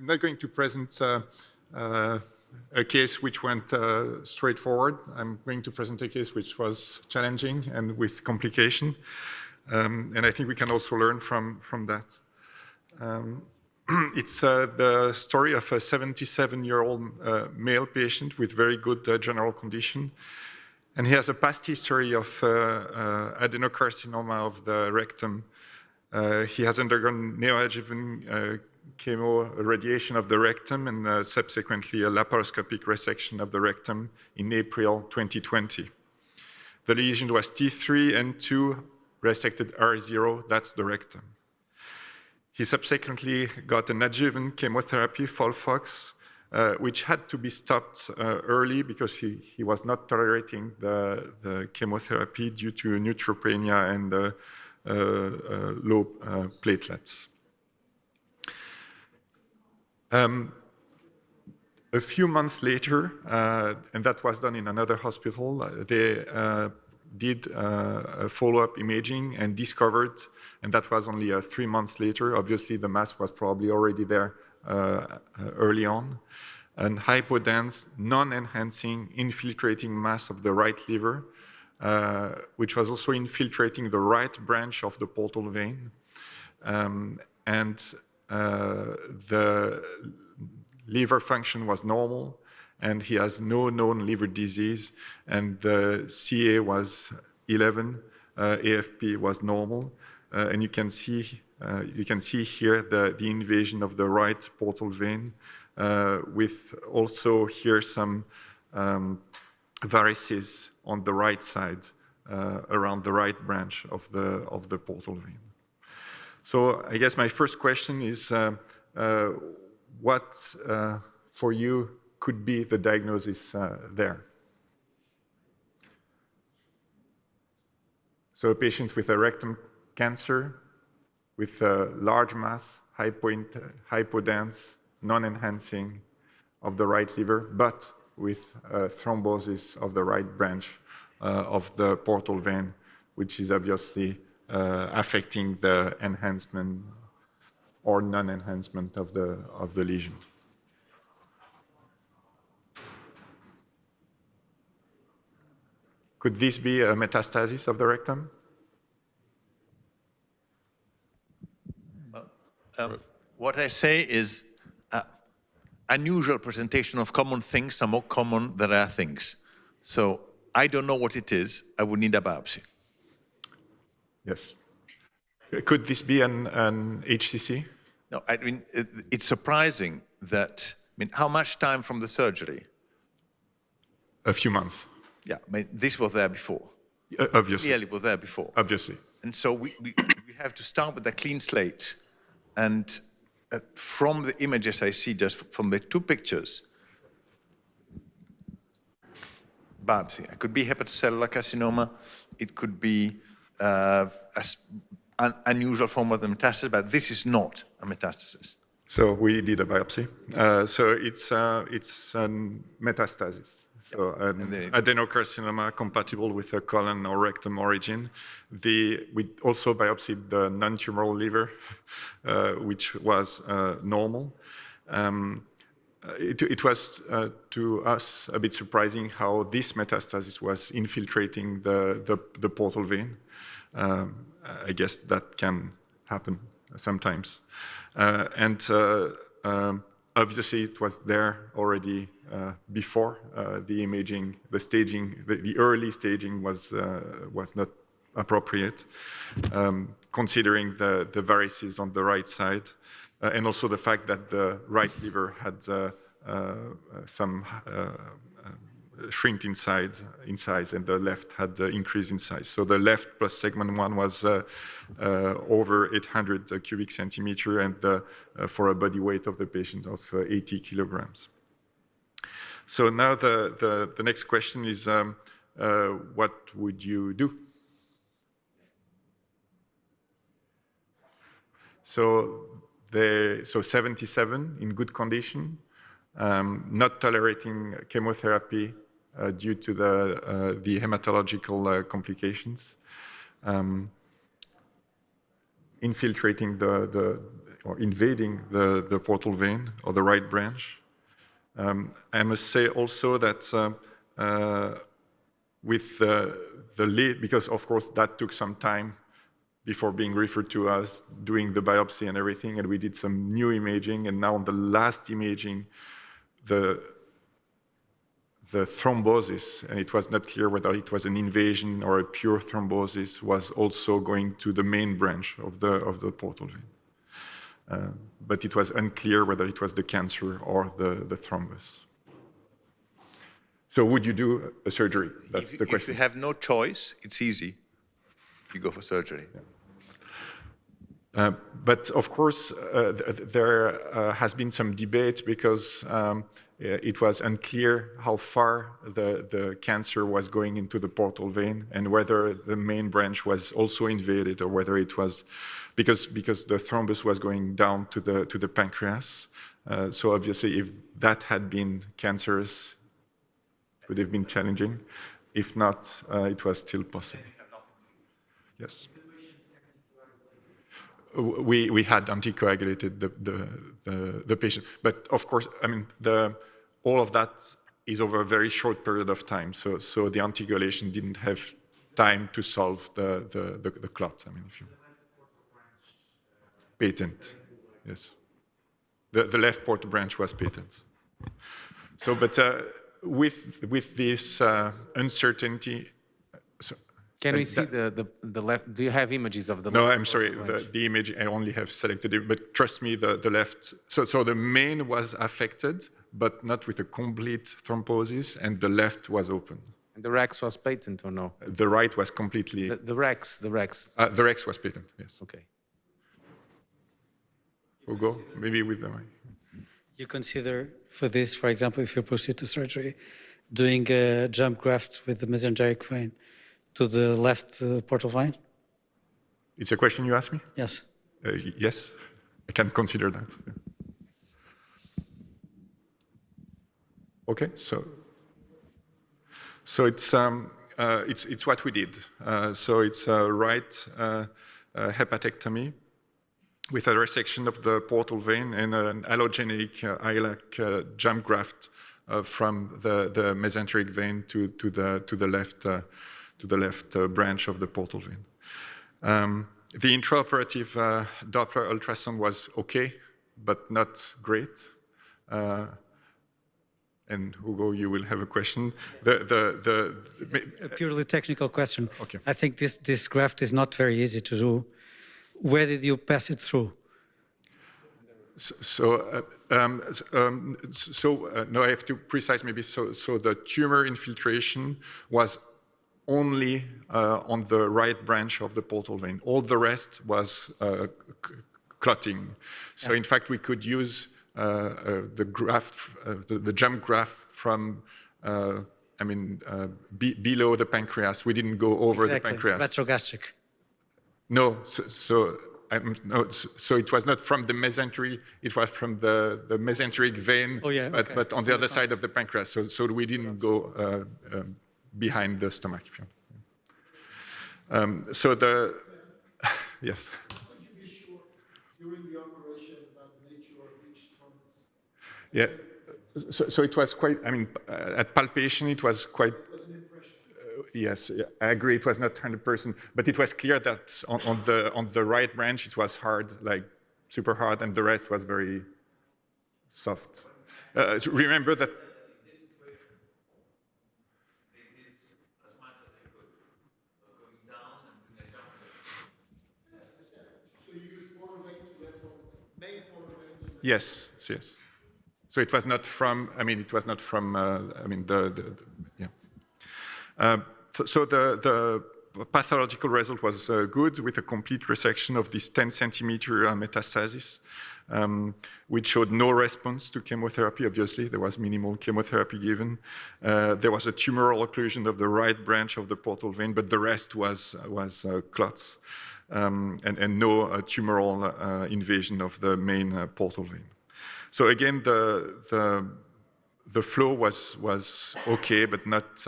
not going to present a case which went straightforward. I'm going to present a case which was challenging and with complication. And I think we can also learn from that. It's the story of a 77-year-old male patient with very good general condition. And he has a past history of adenocarcinoma of the rectum. He has undergone neoadjuvant chemo radiation of the rectum and subsequently a laparoscopic resection of the rectum in April 2020. The lesion was T3 and 2 resected R0, that's the rectum. He subsequently got an adjuvant chemotherapy, FOLFOX, which had to be stopped early because he was not tolerating the chemotherapy due to neutropenia and low platelets. A few months later, and that was done in another hospital, they did a follow-up imaging and discovered, and that was only 3 months later, obviously the mass was probably already there early on, an hypodense, non-enhancing, infiltrating mass of the right liver, which was also infiltrating the right branch of the portal vein. The liver function was normal, and he has no known liver disease, and the CA was 11, AFP was normal, and you can see here the invasion of the right portal vein, with also here some varices on the right side around the right branch of the portal vein. So I guess my first question is, what for you could be the diagnosis there? So a patient with a rectum cancer, with a large mass, hypodense, non-enhancing of the right liver, but with thrombosis of the right branch of the portal vein, which is obviously affecting the enhancement or non-enhancement of the lesion. Could this be a metastasis of the rectum? What I say is unusual presentation of common things are more common than rare things. So I don't know what it is. I would need a biopsy. Yes. Could this be an HCC? No, I mean, it's surprising that, I mean, how much time from the surgery? A few months. Yeah, I mean, this was there before. Obviously. Clearly was there before. Obviously. And so we have to start with a clean slate. And from the images I see just from the 2 pictures, biopsy. It could be hepatocellular carcinoma. It could be an unusual form of the metastasis, but this is not a metastasis. So we did a biopsy. So it's metastasis. So an adenocarcinoma compatible with a colon or rectum origin. We also biopsied the non-tumoral liver, which was normal. It was, to us, a bit surprising how this metastasis was infiltrating the portal vein. I guess that can happen sometimes. Obviously, it was there already before the imaging, the staging, the early staging was not appropriate, considering the varices on the right side, and also the fact that the right liver had some shrink in size, and the left had increase in size. So the left plus segment 1 was over 800 cubic centimeter, and for a body weight of the patient of 80 kilograms. So now the next question is, what would you do? So 77 in good condition, not tolerating chemotherapy due to the hematological complications, infiltrating or invading the portal vein or the right branch. I must say also that with the lead, because of course that took some time before being referred to us, doing the biopsy and everything, and we did some new imaging, and now on the last imaging, the thrombosis, and it was not clear whether it was an invasion or a pure thrombosis, was also going to the main branch of the portal vein. But it was unclear whether it was the cancer or the thrombus. So would you do a surgery? That's the question. If you have no choice, it's easy. You go for surgery. Yeah. But of course, there has been some debate because it was unclear how far the cancer was going into the portal vein and whether the main branch was also invaded or whether it was because the thrombus was going down to the pancreas. So obviously, if that had been cancerous, it would have been challenging. If not, it was still possible. Yes. We had anticoagulated the patient, but of course, I mean, all of that is over a very short period of time. So the anticoagulation didn't have time to solve the clot. I mean, if you patent, yes, the left portal branch was patent. So, but with this uncertainty. Can we see the left? Do you have images of the left? No, I'm sorry. The image, I only have selected it, but trust me, the left. So the main was affected, but not with a complete thrombosis, and the left was open. And the RACS was patent or no? The right was completely. The RACS. The RACS was patent, yes. Okay. Hugo, maybe with the mic. You consider for this, for example, if you proceed to surgery, doing a jump graft with the mesenteric vein to the left portal vein? It's a question you asked me? Yes. Yes, I can consider that. Yeah. Okay, so it's what we did. So it's a right hepatectomy with a resection of the portal vein and an allogenic ILAC jump graft from the mesenteric vein to the left branch of the portal vein. The intraoperative Doppler ultrasound was okay, but not great. And Hugo, you will have a question. A purely technical question. Okay. I think this graft is not very easy to do. Where did you pass it through? No, I have to precise maybe. So the tumor infiltration was only on the right branch of the portal vein. All the rest was clotting. So in fact, we could use the graft, the jump graft from, below the pancreas. We didn't go over the pancreas. Retrogastric. No, so it was not from the mesentery. It was from the mesenteric vein, but on the other side of the pancreas. So we didn't go behind the stomach. Yes. Could you be sure during the operation about the nature of each thrombus? Yeah. So it was quite. At palpation, it was quite. It was an impression. Yes, I agree. It was not 100%, but it was clear that on the right branch it was hard, like super hard, and the rest was very soft. Remember that. So you used portal vein to left portal vein, main portal vein to left. Yes. So it was not from. It was not from. So the pathological result was good with a complete resection of this 10 centimeter metastasis, which showed no response to chemotherapy. Obviously, there was minimal chemotherapy given. There was a tumoral occlusion of the right branch of the portal vein, but the rest was clots and no tumoral invasion of the main portal vein. So again, the the flow was okay, but not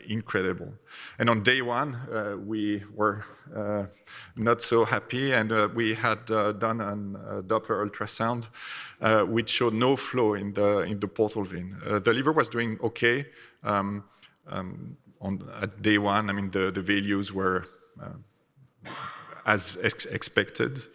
incredible. And on day one, we were not so happy, and we had done a Doppler ultrasound, which showed no flow in the portal vein. The liver was doing okay at day one. I mean, the values were as expected.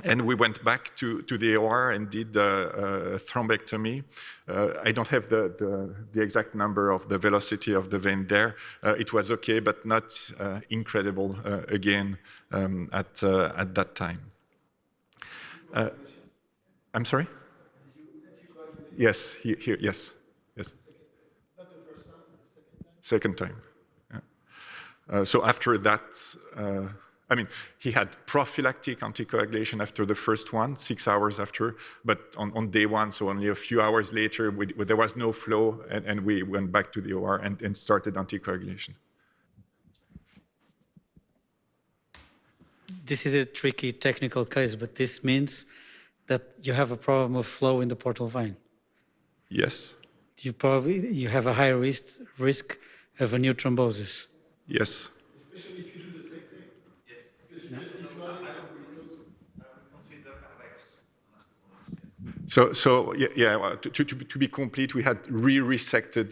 And we went back to the OR and did a thrombectomy. I don't have the exact number of the velocity of the vein there. It was okay, but not incredible again at that time. I'm sorry? Yes, here, yes. Not the first time, the Second second time? time. Yeah. So after that, I mean, he had prophylactic anticoagulation after the first one, 6 hours after, but on day one, so only a few hours later, there was no flow, and we went back to the OR and started anticoagulation. This is a tricky technical case, but this means that you have a problem of flow in the portal vein. Yes. You have a high risk of a new thrombosis. Yes. Especially if you do the same thing. Yes. Because you just decline and So yeah, well, to be complete, we had re-resected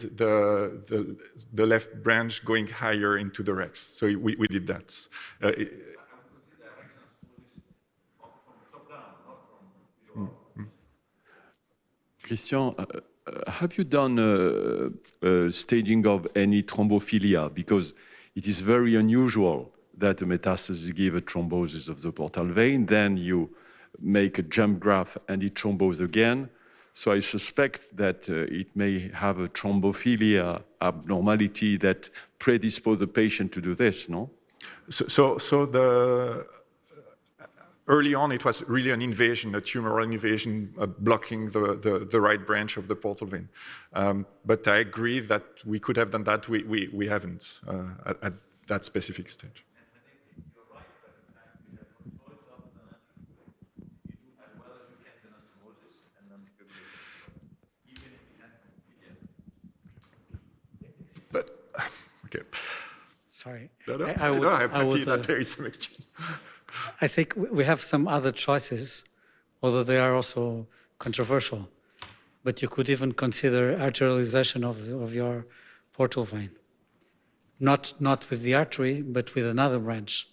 the left branch going higher into the rex. So we did that. Christian, have you done staging of any thrombophilia? Because it is very unusual that a metastasis give a thrombosis of the portal vein, then you make a jump graft and it thromboses again. So I suspect that it may have a thrombophilia abnormality that predispose the patient to do this, no? So early on, it was really an invasion, a tumoral invasion blocking the right branch of the portal vein. But I agree that we could have done that. We haven't at that specific stage. But okay. Sorry. No, I'm happy that there is some exchange. I think we have some other choices, although they are also controversial. But you could even consider arterialization of your portal vein. Not with the artery, but with another branch.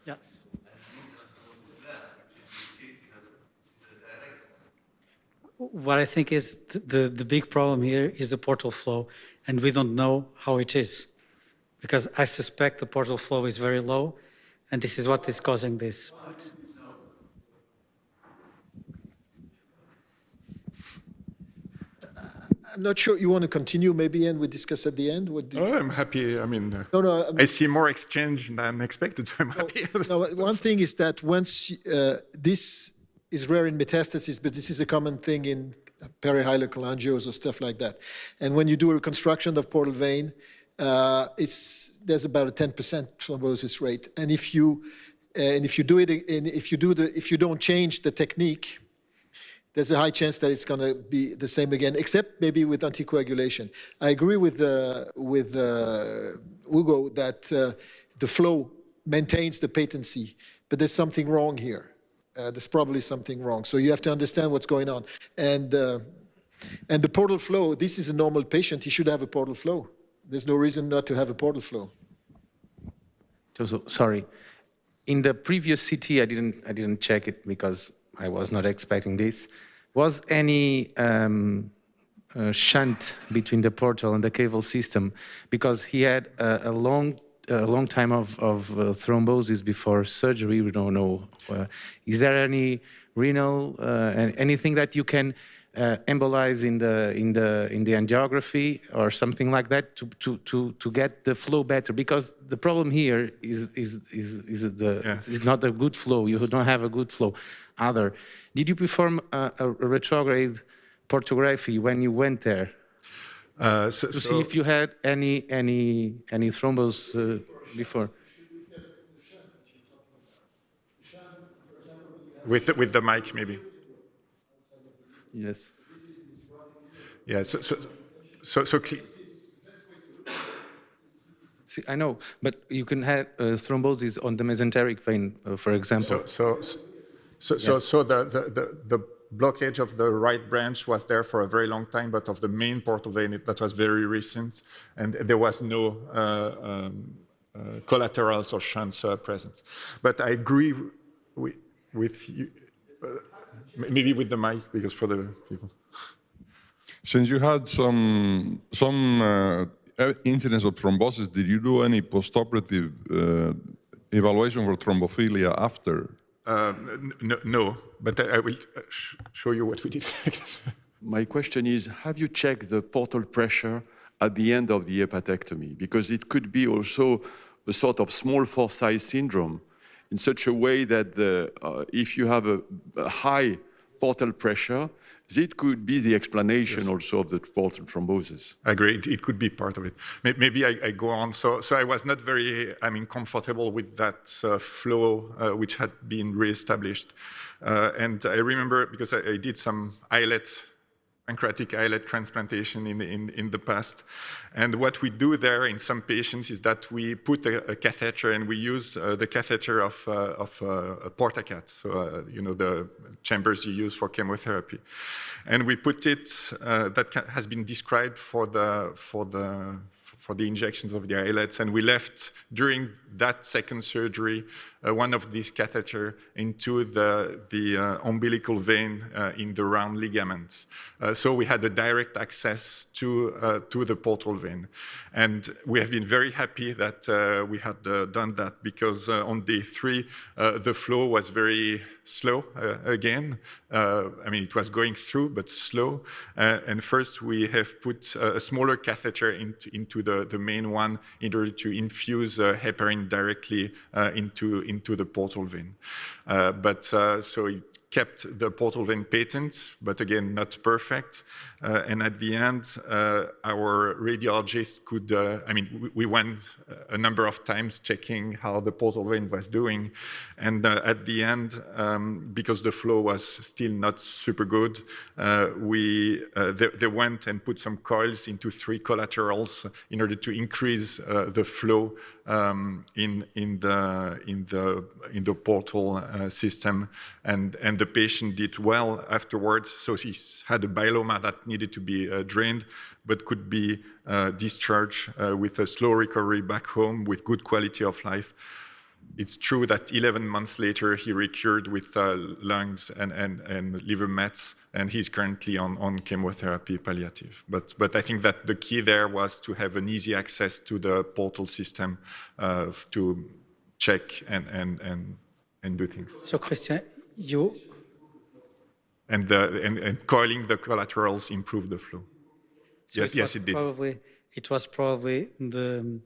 Yes. What I think is the big problem here is the portal flow, and we don't know how it is. Because I suspect the portal flow is very low, and this is what is causing this. I'm not sure you want to continue maybe, and we discuss at the end. What do you... I'm happy. I mean, No, I see more exchange than expected, so I'm happy. No, one thing is that once this is rare in metastasis, but this is a common thing in perihilar cholangiomas or stuff like that. And when you do a reconstruction of portal vein, there's about a 10% thrombosis rate. And if you do it, and if you don't change the technique, there's a high chance that it's going to be the same again, except maybe with anticoagulation. I agree with Hugo that the flow maintains the patency, but there's something wrong here. There's probably something wrong. So you have to understand what's going on. And the portal flow, this is a normal patient. He should have a portal flow. There's no reason not to have a portal flow. Toso, sorry. In the previous CT, I didn't check it because I was not expecting this. Was any shunt between the portal and the caval system? Because he had a long time of thrombosis before surgery. We don't know. Is there any renal anything that you can embolize in the angiography or something like that to get the flow better? Because the problem here is not a good flow. You don't have a good flow. Did you perform a retrograde portography when you went there? To see if you had any thrombos before. With the mic, maybe. Yes. Yeah. See, I know, but you can have thrombosis on the mesenteric vein, for example. So the blockage of the right branch was there for a very long time, but of the main portal vein, that was very recent, and there was no collaterals or shunts present. But I agree with you, maybe with the mic, because for the people. Since you had some incidents of thrombosis, did you do any post-operative evaluation for thrombophilia after? No, but I will show you what we did. My question is, have you checked the portal pressure at the end of the hepatectomy? Because it could be also a sort of small foresight syndrome in such a way that if you have a high portal pressure, it could be the explanation also of the portal thrombosis. I agree. It could be part of it. Maybe I go on. So I was not very, comfortable with that flow which had been reestablished. And I remember, because I did some pancreatic islet transplantation in the past. And what we do there in some patients is that we put a catheter, and we use the catheter of a portacat, so the chambers you use for chemotherapy. And we put it, that has been described for the injections of the islets, and we left during that second surgery one of these catheter into the umbilical vein in the round ligaments. So we had a direct access to the portal vein. And we have been very happy that we had done that, because on day 3, the flow was very slow again. It was going through, but slow. And first we have put a smaller catheter into the main one in order to infuse heparin directly into the portal vein. So it kept the portal vein patent, but again, not perfect. And at the end, our radiologist could, we went a number of times checking how the portal vein was doing. And at the end, because the flow was still not super good, they went and put some coils into 3 collaterals in order to increase the flow in the portal system, and the patient did well afterwards. So he had a biloma that needed to be drained, but could be discharged with a slow recovery back home with good quality of life. It's true that 11 months later he recurred with lungs and liver mets, and he's currently on chemotherapy palliative. But I think that the key there was to have an easy access to the portal system to check and do things. So Christian, and coiling the collaterals improved the flow. So yes, it did. It was probably the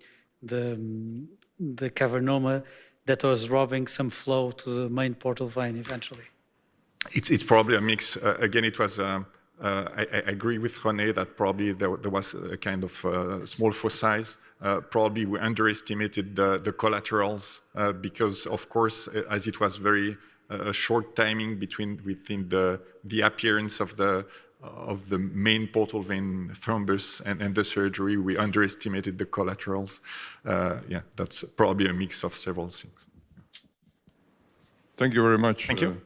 cavernoma that was robbing some flow to the main portal vein eventually. It's probably a mix. Again, it was. I agree with René that probably there was a kind of small foci. Probably we underestimated the collaterals because, of course, as it was very short timing within the appearance of the main portal vein thrombus and the surgery, we underestimated the collaterals. That's probably a mix of several things. Thank you very much. Thank you.